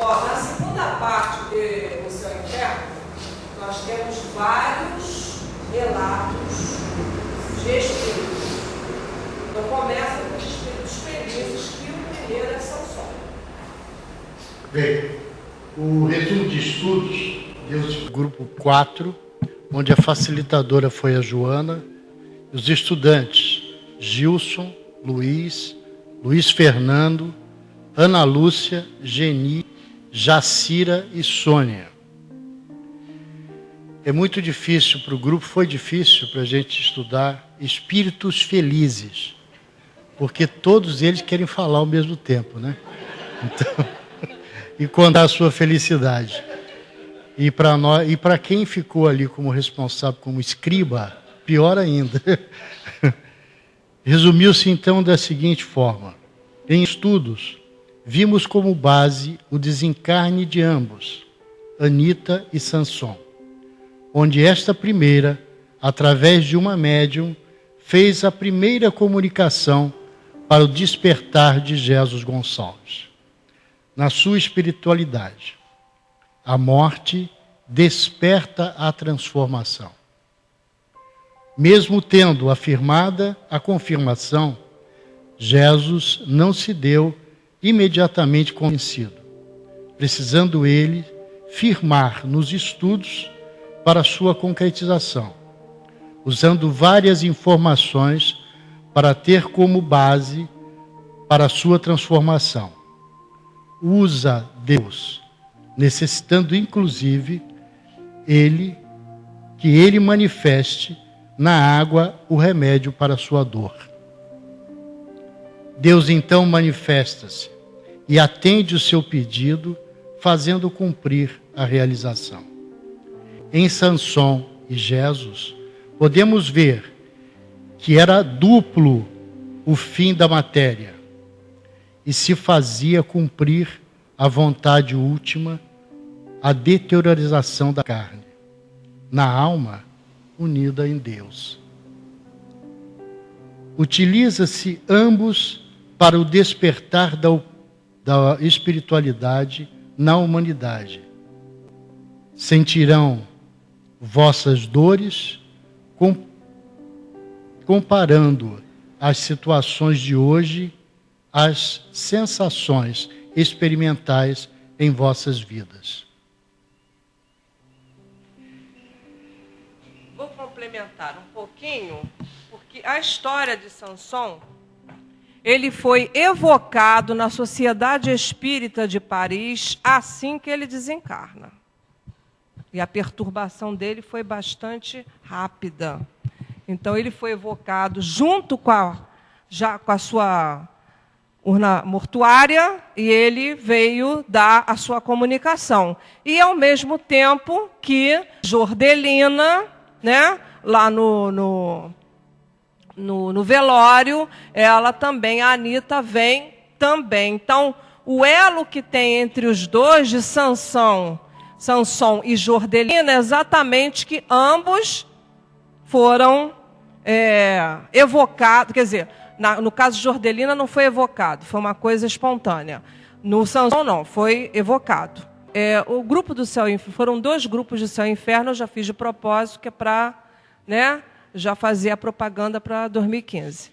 Ó, na segunda parte do Céu e Inferno, nós temos vários relatos de espíritos. Então começa com os espíritos felizes, que o primeiro é Samson. Bem, o resumo de estudos deu grupo 4, onde a facilitadora foi a Joana, e os estudantes Gilson, Luiz Fernando, Ana Lúcia, Geni, Jacira e Sônia. É muito difícil para o grupo, foi difícil para a gente estudar espíritos felizes, porque todos eles querem falar ao mesmo tempo, né? Então, e contar a sua felicidade. E para quem ficou ali como responsável, como escriba, pior ainda. Resumiu-se então da seguinte forma: em estudos, vimos como base o desencarne de ambos, Anita e Sanson, onde esta primeira, através de uma médium, fez a primeira comunicação para o despertar de Jesus Gonçalves. Na sua espiritualidade, a morte desperta a transformação. Mesmo tendo afirmada a confirmação, Jesus não se deu imediatamente convencido, precisando ele firmar nos estudos para sua concretização, usando várias informações para ter como base para sua transformação. Usa Deus, necessitando inclusive que ele manifeste na água o remédio para a sua dor. Deus então manifesta-se e atende o seu pedido, fazendo cumprir a realização. Em Sanson e Jesus, podemos ver que era duplo o fim da matéria e se fazia cumprir a vontade última, a deteriorização da carne, na alma unida em Deus. Utiliza-se ambos para o despertar da espiritualidade na humanidade. Sentirão vossas dores, comparando as situações de hoje às sensações experimentais em vossas vidas. Vou complementar um pouquinho, porque a história de Sanson, ele foi evocado na Sociedade Espírita de Paris assim que ele desencarna. E a perturbação dele foi bastante rápida. Então, ele foi evocado junto com a sua urna mortuária, e ele veio dar a sua comunicação. E, ao mesmo tempo que Jordelina, né, lá no velório, ela também, a Anita, vem também. Então, o elo que tem entre os dois, de Sanson e Jordelina, é exatamente que ambos foram evocados, quer dizer, no caso de Jordelina não foi evocado, foi uma coisa espontânea. No Sanson não, foi evocado. O grupo do Céu e Inferno, foram 2 grupos de Céu e Inferno, eu já fiz de propósito, que é para, né, já fazer a propaganda para 2015.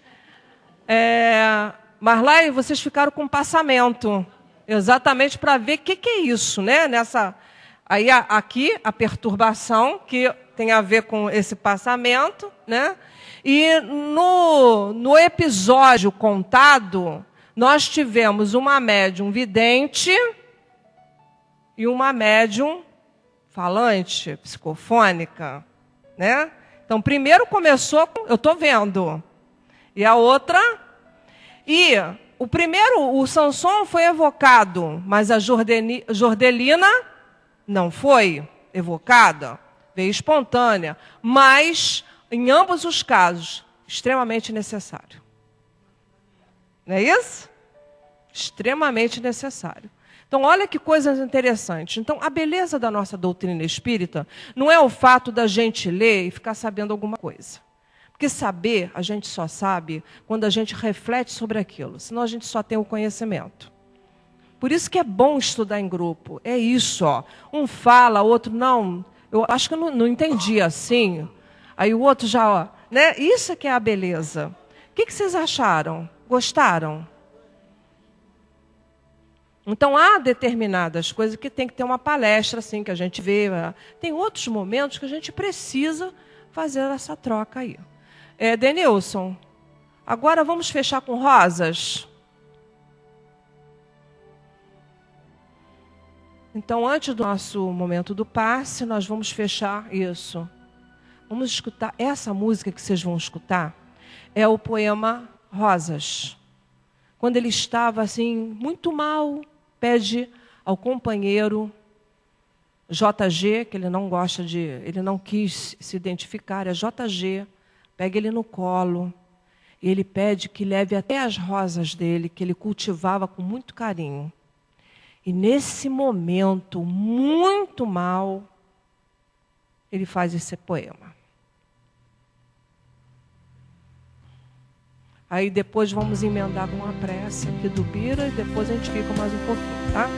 Mas lá vocês ficaram com passamento, exatamente para ver o que é isso, né? Aí aqui a perturbação, que tem a ver com esse passamento, né? E no episódio contado, nós tivemos uma médium vidente e uma médium falante, psicofônica, né? Então, primeiro começou com eu estou vendo, e a outra... E o primeiro, o Sanson foi evocado, mas a Jordelina não foi evocada, veio espontânea, mas, em ambos os casos, extremamente necessário. Não é isso? Extremamente necessário. Então, olha que coisas interessantes. Então, a beleza da nossa doutrina espírita não é o fato da gente ler e ficar sabendo alguma coisa. Porque saber, a gente só sabe quando a gente reflete sobre aquilo, senão a gente só tem o conhecimento. Por isso que é bom estudar em grupo. É isso, ó. Um fala, o outro não. Eu acho que eu não entendi assim. Aí o outro já, ó, né? Isso que é a beleza. O que vocês acharam? Gostaram? Então, há determinadas coisas que tem que ter uma palestra, assim, que a gente vê. Tem outros momentos que a gente precisa fazer essa troca aí. Denilson, agora vamos fechar com rosas? Então, antes do nosso momento do passe, nós vamos fechar isso. Vamos escutar, essa música que vocês vão escutar é o poema Rosas. Quando ele estava assim, muito mal, pede ao companheiro JG, que ele não quis se identificar, é JG, pega ele no colo, e ele pede que leve até as rosas dele, que ele cultivava com muito carinho. E nesse momento, muito mal, ele faz esse poema. Aí depois vamos emendar com uma prece aqui do Bira e depois a gente fica mais um pouquinho, tá?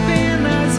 Apenas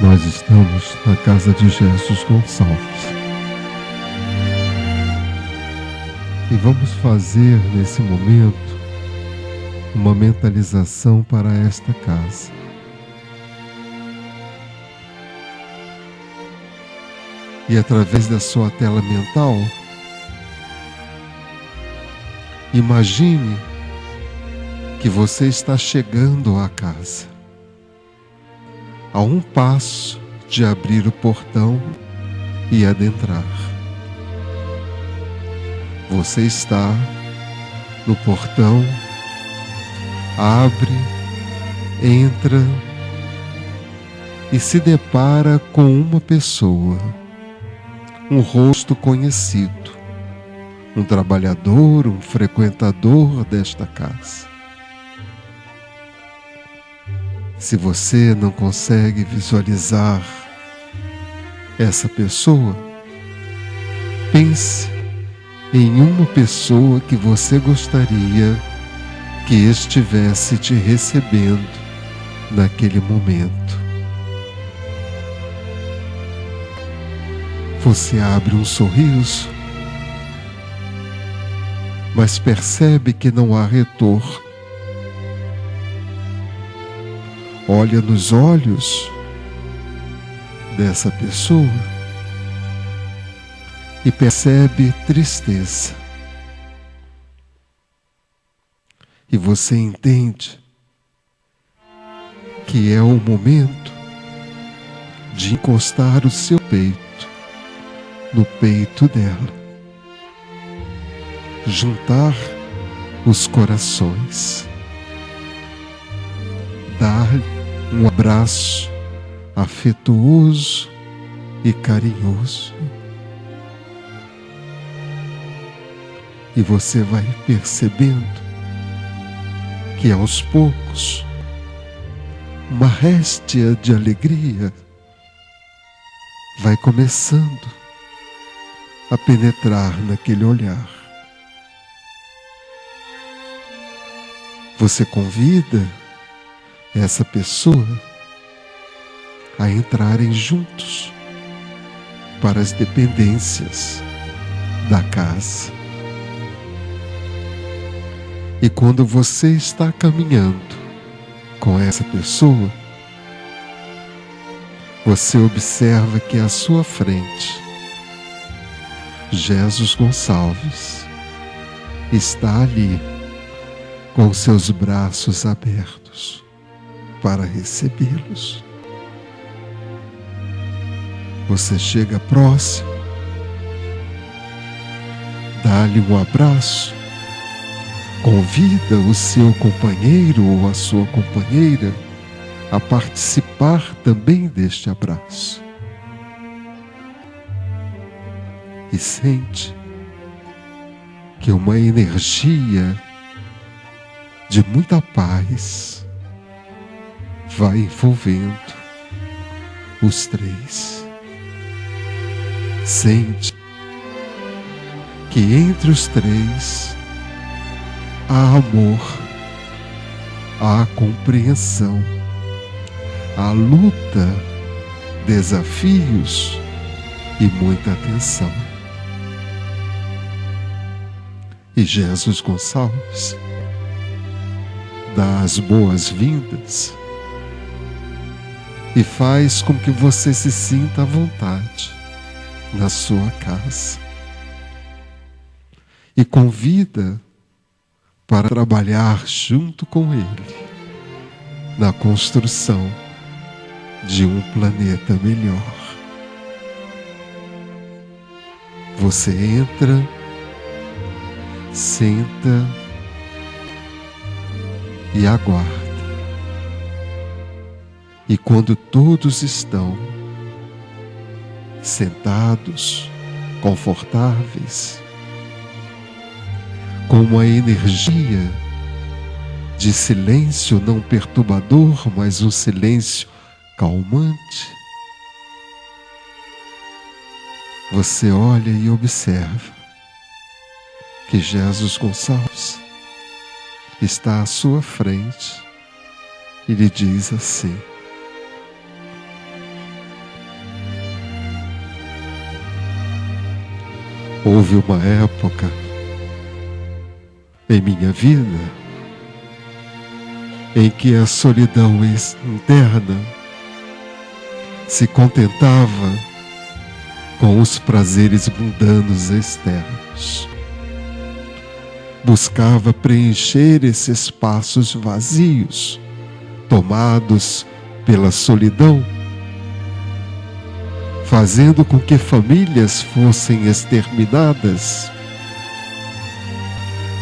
Nós estamos na casa de Jesus Gonçalves. E vamos fazer nesse momento uma mentalização para esta casa. E através da sua tela mental, imagine que você está chegando à casa, a um passo de abrir o portão e adentrar. Você está no portão, abre, entra e se depara com uma pessoa, um rosto conhecido, um trabalhador, um frequentador desta casa. Se você não consegue visualizar essa pessoa, pense em uma pessoa que você gostaria que estivesse te recebendo naquele momento. Você abre um sorriso, mas percebe que não há retorno. Olha nos olhos dessa pessoa e percebe tristeza. E você entende que é o momento de encostar o seu peito no peito dela, juntar os corações, dar-lhe um abraço afetuoso e carinhoso. E você vai percebendo que aos poucos uma réstia de alegria vai começando a penetrar naquele olhar. Você convida essa pessoa a entrarem juntos para as dependências da casa. E quando você está caminhando com essa pessoa, você observa que à sua frente, Jesus Gonçalves está ali com seus braços abertos para recebê-los. Você chega próximo, dá-lhe um abraço, convida o seu companheiro ou a sua companheira a participar também deste abraço. E sente que uma energia de muita paz vai envolvendo os três. Sente que entre os três há amor, há compreensão, há luta, desafios e muita atenção. E Jesus Gonçalves dá as boas-vindas e faz com que você se sinta à vontade na sua casa. E convida para trabalhar junto com Ele na construção de um planeta melhor. Você entra, senta e aguarda. E quando todos estão sentados, confortáveis, com uma energia de silêncio não perturbador, mas um silêncio calmante, você olha e observa que Jesus Gonçalves está à sua frente e lhe diz assim: Houve uma época em minha vida em que a solidão interna se contentava com os prazeres mundanos externos. Buscava preencher esses espaços vazios, tomados pela solidão, fazendo com que famílias fossem exterminadas,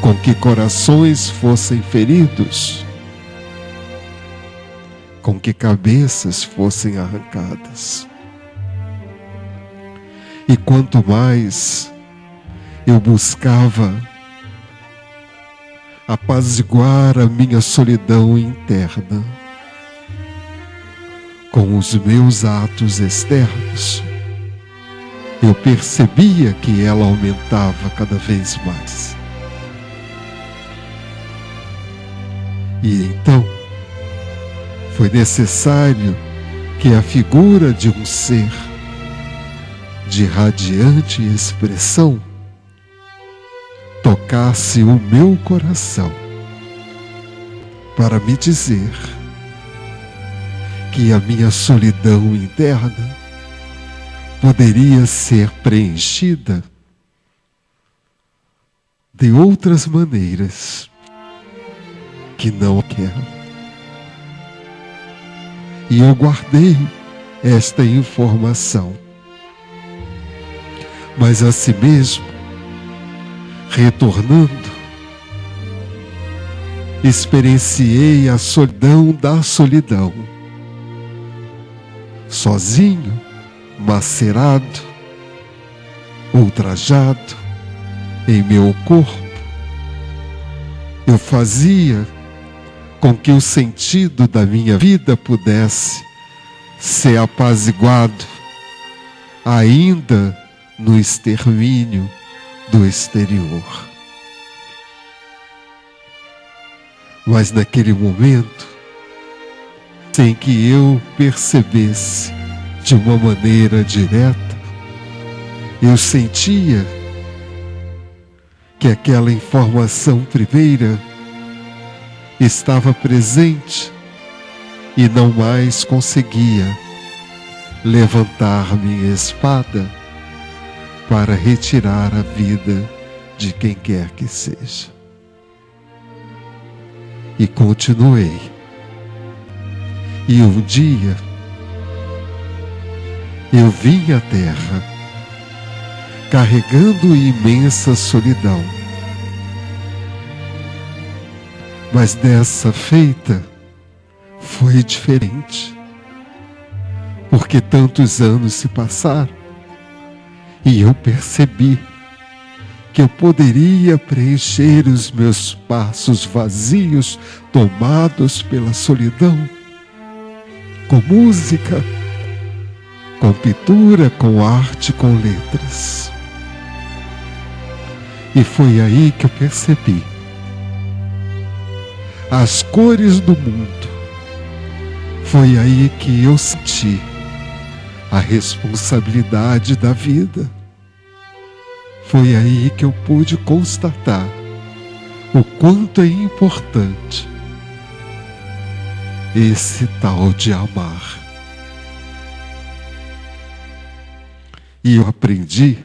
com que corações fossem feridos, com que cabeças fossem arrancadas. E quanto mais eu buscava apaziguar a minha solidão interna com os meus atos externos, eu percebia que ela aumentava cada vez mais. E então foi necessário que a figura de um ser de radiante expressão tocasse o meu coração para me dizer que a minha solidão interna poderia ser preenchida de outras maneiras que não quero. E eu guardei esta informação. Mas a si mesmo, retornando, experienciei a solidão da solidão. Sozinho, macerado, ultrajado em meu corpo, eu fazia com que o sentido da minha vida pudesse ser apaziguado, ainda no extermínio do exterior. Mas naquele momento, sem que eu percebesse de uma maneira direta, eu sentia que aquela informação primeira estava presente e não mais conseguia levantar minha espada para retirar a vida de quem quer que seja. E continuei. E um dia eu vim à terra carregando imensa solidão. Mas dessa feita foi diferente, porque tantos anos se passaram e eu percebi que eu poderia preencher os meus espaços vazios tomados pela solidão com música, com pintura, com arte, com letras. E foi aí que eu percebi as cores do mundo. Foi aí que eu senti a responsabilidade da vida. Foi aí que eu pude constatar o quanto é importante esse tal de amar. E eu aprendi,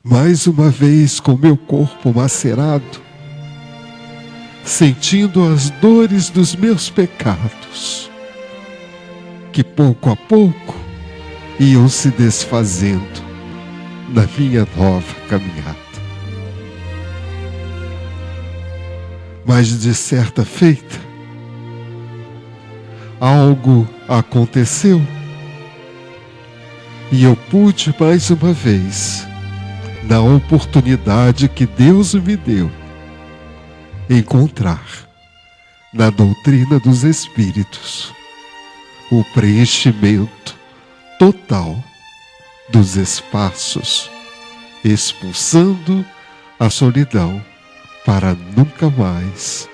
mais uma vez com meu corpo macerado, sentindo as dores dos meus pecados, que pouco a pouco iam se desfazendo na minha nova caminhada. Mas de certa feita, algo aconteceu e eu pude mais uma vez, na oportunidade que Deus me deu, encontrar na doutrina dos Espíritos o preenchimento total dos espaços, expulsando a solidão para nunca mais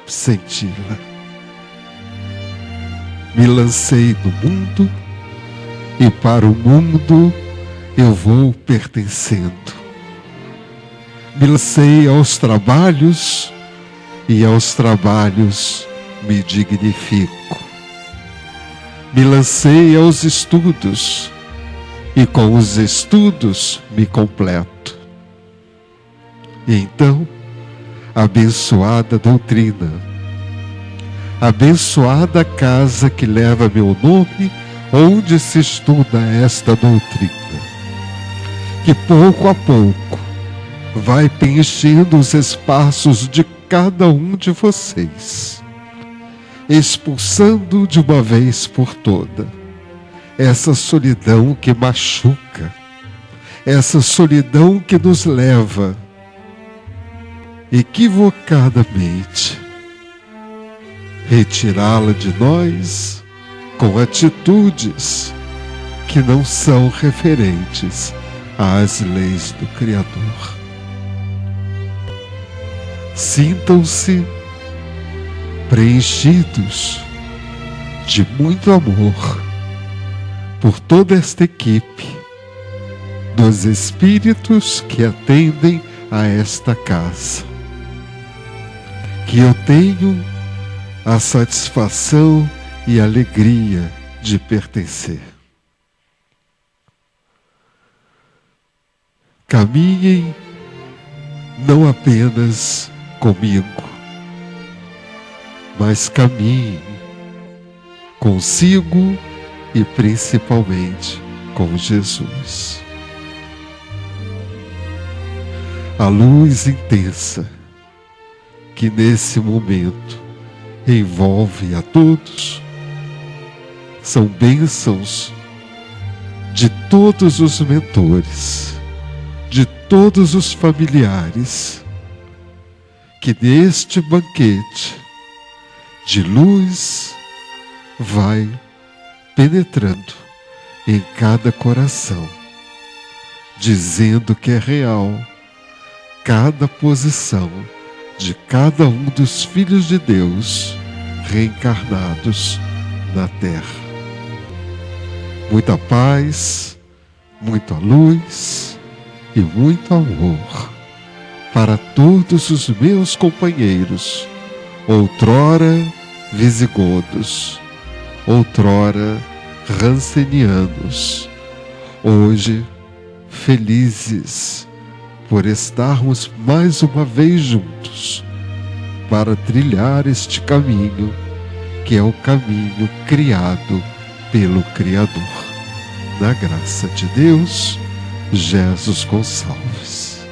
senti-la. Me lancei no mundo e para o mundo eu vou pertencendo. Me lancei aos trabalhos e aos trabalhos me dignifico. Me lancei aos estudos e com os estudos me completo. E então, abençoada doutrina, abençoada casa que leva meu nome, onde se estuda esta doutrina, que pouco a pouco vai preenchendo os espaços de cada um de vocês, expulsando de uma vez por toda essa solidão que machuca, essa solidão que nos leva equivocadamente retirá-la de nós com atitudes que não são referentes às leis do Criador. Sintam-se preenchidos de muito amor por toda esta equipe dos espíritos que atendem a esta casa, que eu tenho a satisfação e alegria de pertencer. Caminhem não apenas comigo, mas caminhem consigo e principalmente com Jesus. A luz intensa que nesse momento envolve a todos são bênçãos de todos os mentores, de todos os familiares, que neste banquete de luz vai penetrando em cada coração, dizendo que é real cada posição de cada um dos filhos de Deus reencarnados na terra. Muita paz, muita luz e muito amor para todos os meus companheiros, outrora visigodos, outrora rancenianos, hoje felizes por estarmos mais uma vez juntos para trilhar este caminho, que é o caminho criado pelo Criador. Na graça de Deus, Jesus Gonçalves.